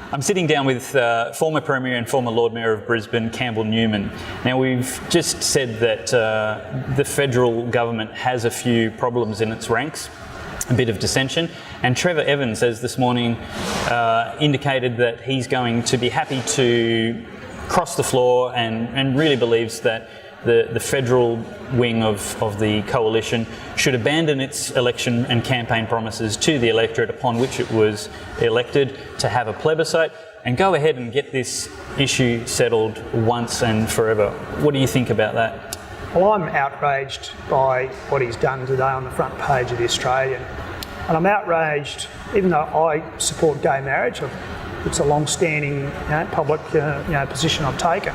I'm sitting down with former Premier and former Lord Mayor of Brisbane, Campbell Newman. Now, we've just said that the federal government has a few problems in its ranks, a bit of dissension, and Trevor Evans has this morning indicated that he's going to be happy to cross the floor and really believes that the federal wing of the coalition should abandon its election and campaign promises to the electorate upon which it was elected, to have a plebiscite and go ahead and get this issue settled once and forever. What do you think about that? Well, I'm outraged by what he's done today on the front page of The Australian. And I'm outraged, even though I support gay marriage, it's a long-standing public position I've taken.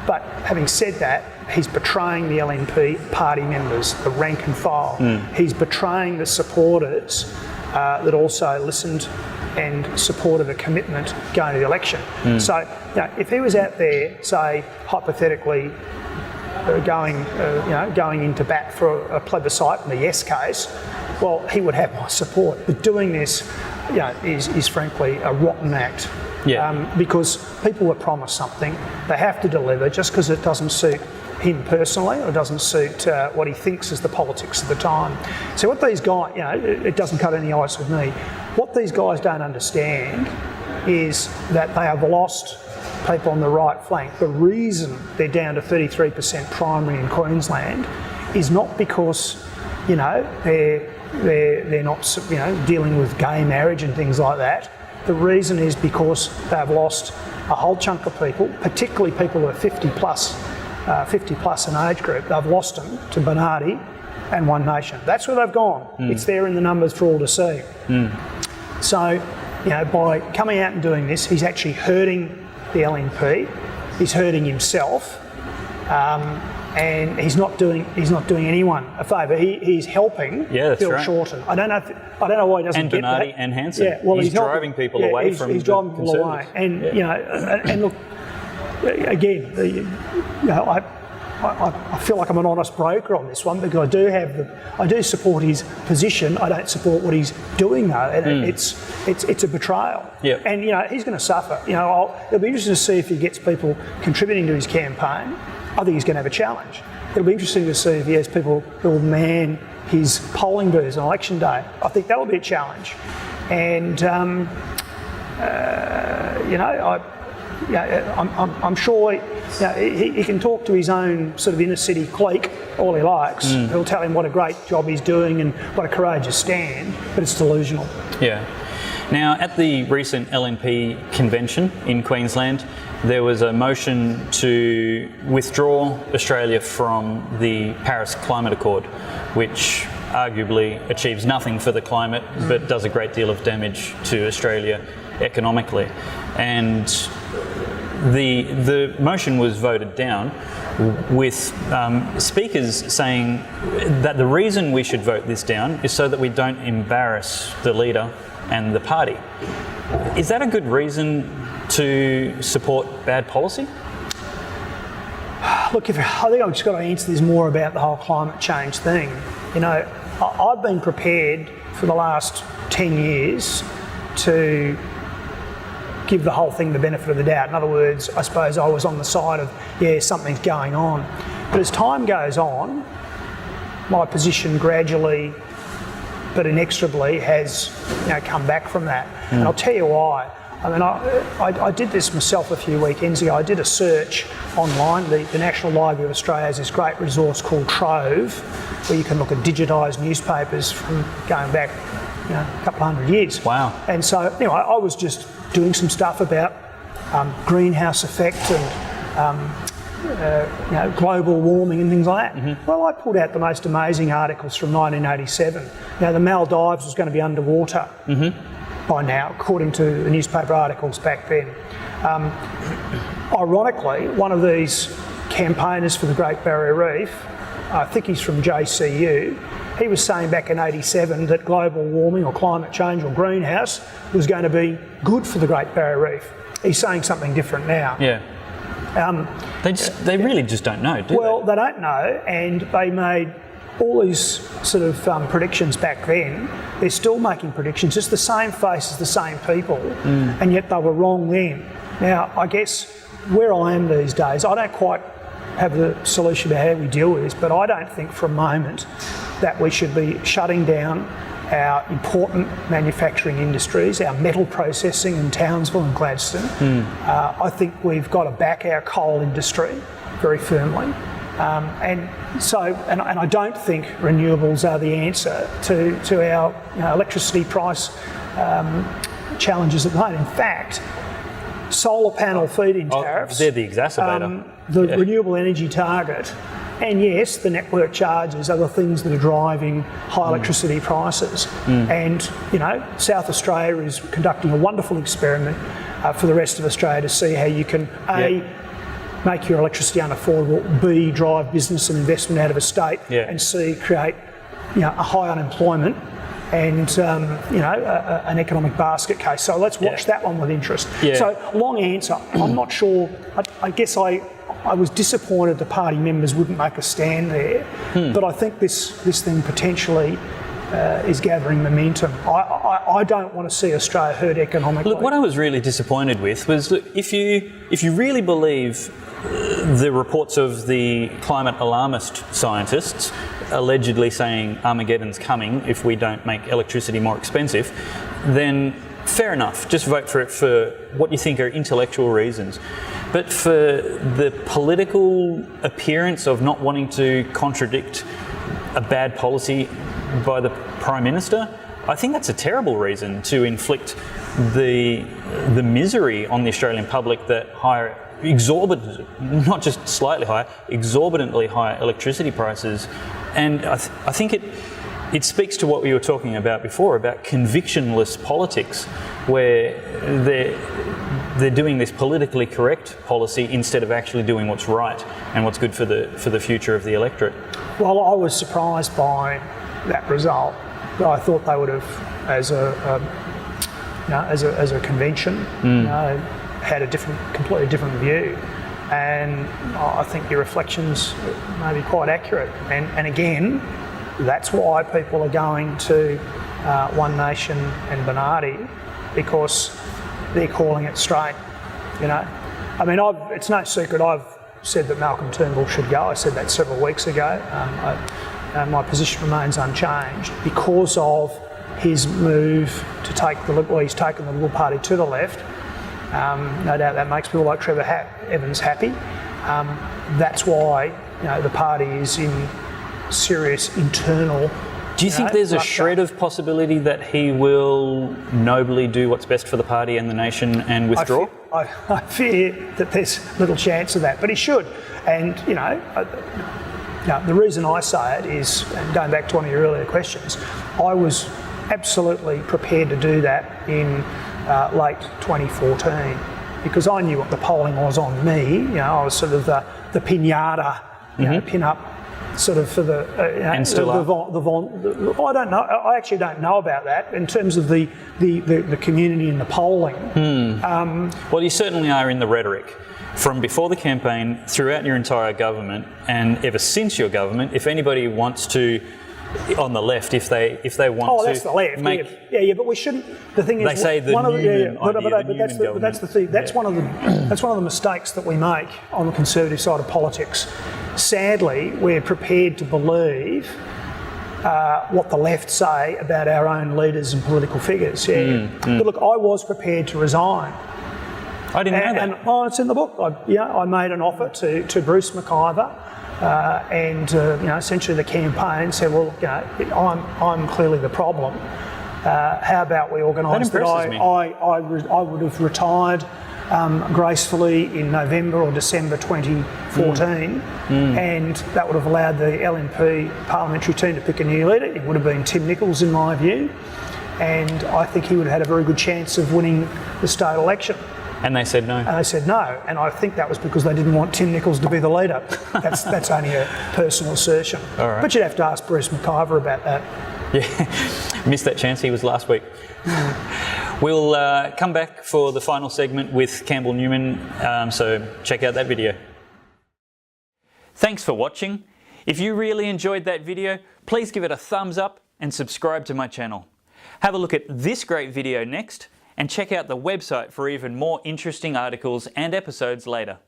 But having said that, he's betraying the LNP party members, the rank and file. He's betraying the supporters that also listened and supported a commitment going to the election. So, if he was out there, say, hypothetically, going into bat for a plebiscite in the yes case, well, he would have my support. But doing this, is frankly a rotten act. Because people were promised something, they have to deliver. Just because it doesn't suit him personally or doesn't suit what he thinks is the politics of the time. So what these guys, it doesn't cut any ice with me. What these guys don't understand is that they have lost people on the right flank. The reason they're down to 33% primary in Queensland is not because, they're not, dealing with gay marriage and things like that. The reason is because they've lost a whole chunk of people, particularly people who are 50 plus in age group. They've lost them to Bernardi and One Nation. That's where they've gone. It's there in the numbers for all to see. So, by coming out and doing this, he's actually hurting the LNP. He's hurting himself, and he's not doing anyone a favour. He's helping Bill Shorten. I don't know why he doesn't get that. And Bernardi and Hanson. He's driving people away from he's driving people away. And and look, again, I feel like I'm an honest broker on this one because I do support his position. I don't support what he's doing though. And it's a betrayal. And he's going to suffer. It'll be interesting to see if he gets people contributing to his campaign. I think he's going to have a challenge. It'll be interesting to see if he has people who will man his polling booths on election day. I think that will be a challenge. And I'm sure he can talk to his own sort of inner city clique all he likes. He'll tell him what a great job he's doing and what a courageous stand, but it's delusional. Now, at the recent LNP convention in Queensland, there was a motion to withdraw Australia from the Paris Climate Accord, which arguably achieves nothing for the climate, but does a great deal of damage to Australia economically. And the motion was voted down with speakers saying that the reason we should vote this down is so that we don't embarrass the leader and the party. Is that a good reason to support bad policy? Look, I think I've just got to answer this more about the whole climate change thing. I've been prepared for the last 10 years to give the whole thing the benefit of the doubt. In other words, I suppose I was on the side of, something's going on. But as time goes on, my position gradually but inexorably has come back from that. And I'll tell you why. I mean, I did this myself a few weekends ago. I did a search online. The National Library of Australia has this great resource called Trove, where you can look at digitised newspapers from going back a couple of hundred years. Wow. And so, I was just doing some stuff about greenhouse effect and global warming and things like that. Well, I pulled out the most amazing articles from 1987. The Maldives was going to be underwater by now, according to the newspaper articles back then. Ironically, one of these campaigners for the Great Barrier Reef, I think he's from JCU, he was saying back in 87 that global warming or climate change or greenhouse was going to be good for the Great Barrier Reef. He's saying something different now. They really just don't know, do they? Well, they don't know, and they made all these sort of predictions back then, they're still making predictions, just the same faces, the same people, and yet they were wrong then. Now, I guess where I am these days, I don't quite have the solution to how we deal with this, but I don't think for a moment that we should be shutting down our important manufacturing industries, our metal processing in Townsville and Gladstone. I think we've got to back our coal industry very firmly. And I don't think renewables are the answer to our electricity price challenges at the moment. In fact, solar panel feed-in tariffs, they're the exacerbator. The renewable energy target, and yes, the network charges are the things that are driving high electricity prices. And, South Australia is conducting a wonderful experiment for the rest of Australia to see how you can, A, make your electricity unaffordable, B, drive business and investment out of a state, and C, create a high unemployment and an economic basket case. So let's watch that one with interest. So long answer, I'm not sure. I guess I was disappointed the party members wouldn't make a stand there, but I think this thing potentially is gathering momentum. I don't want to see Australia hurt economically. Look, what I was really disappointed with was, look, if you really believe the reports of the climate alarmist scientists allegedly saying Armageddon's coming if we don't make electricity more expensive, then fair enough, just vote for it for what you think are intellectual reasons. But for the political appearance of not wanting to contradict a bad policy by the Prime Minister, I think that's a terrible reason to inflict the misery on the Australian public that higher, exorbitant, not just slightly higher, exorbitantly higher electricity prices. And I think it speaks to what we were talking about before, about convictionless politics, where they're doing this politically correct policy instead of actually doing what's right and what's good for the future of the electorate. Well, I was surprised by that result. I thought they would have, as a convention, had a completely different view. And I think your reflections may be quite accurate. And again, that's why people are going to One Nation and Bernardi, because they're calling it straight. I mean, it's no secret I've said that Malcolm Turnbull should go. I said that several weeks ago. My position remains unchanged because of his move to he's taken the Liberal Party to the left. No doubt that makes people like Trevor Evans happy. That's why the party is in serious internal. Do you think there's a shred of possibility that he will nobly do what's best for the party and the nation and withdraw? I fear that there's little chance of that, but he should. And the reason I say it is, and going back to one of your earlier questions, I was absolutely prepared to do that in late 2014 because I knew what the polling was on me. I was sort of the pinata, pin-up sort of for the and still I don't know. I actually don't know about that in terms of the community and the polling. Well, you certainly are in the rhetoric. From before the campaign, throughout your entire government, and ever since your government, if anybody wants to, on the left, if they want to, that's the left. But we shouldn't. The thing is, they say the Newman idea, but that's the thing. That's one of the mistakes that we make on the Conservative side of politics. Sadly, we're prepared to believe what the left say about our own leaders and political figures. But look, I was prepared to resign. I didn't know that. And it's in the book. I made an offer to Bruce McIver, and essentially the campaign said, well, I'm clearly the problem. How about we organise that I would have retired gracefully in November or December 2014, and that would have allowed the LNP parliamentary team to pick a new leader. It would have been Tim Nicholls, in my view, and I think he would have had a very good chance of winning the state election. And they said no. And they said no, and I think that was because they didn't want Tim Nicholls to be the leader. That's only a personal assertion. All right. But you'd have to ask Bruce McIver about that. Yeah, missed that chance. He was last week. We'll come back for the final segment with Campbell Newman, so check out that video. Thanks for watching. If you really enjoyed that video, please give it a thumbs up and subscribe to my channel. Have a look at this great video next, and check out the website for even more interesting articles and episodes later.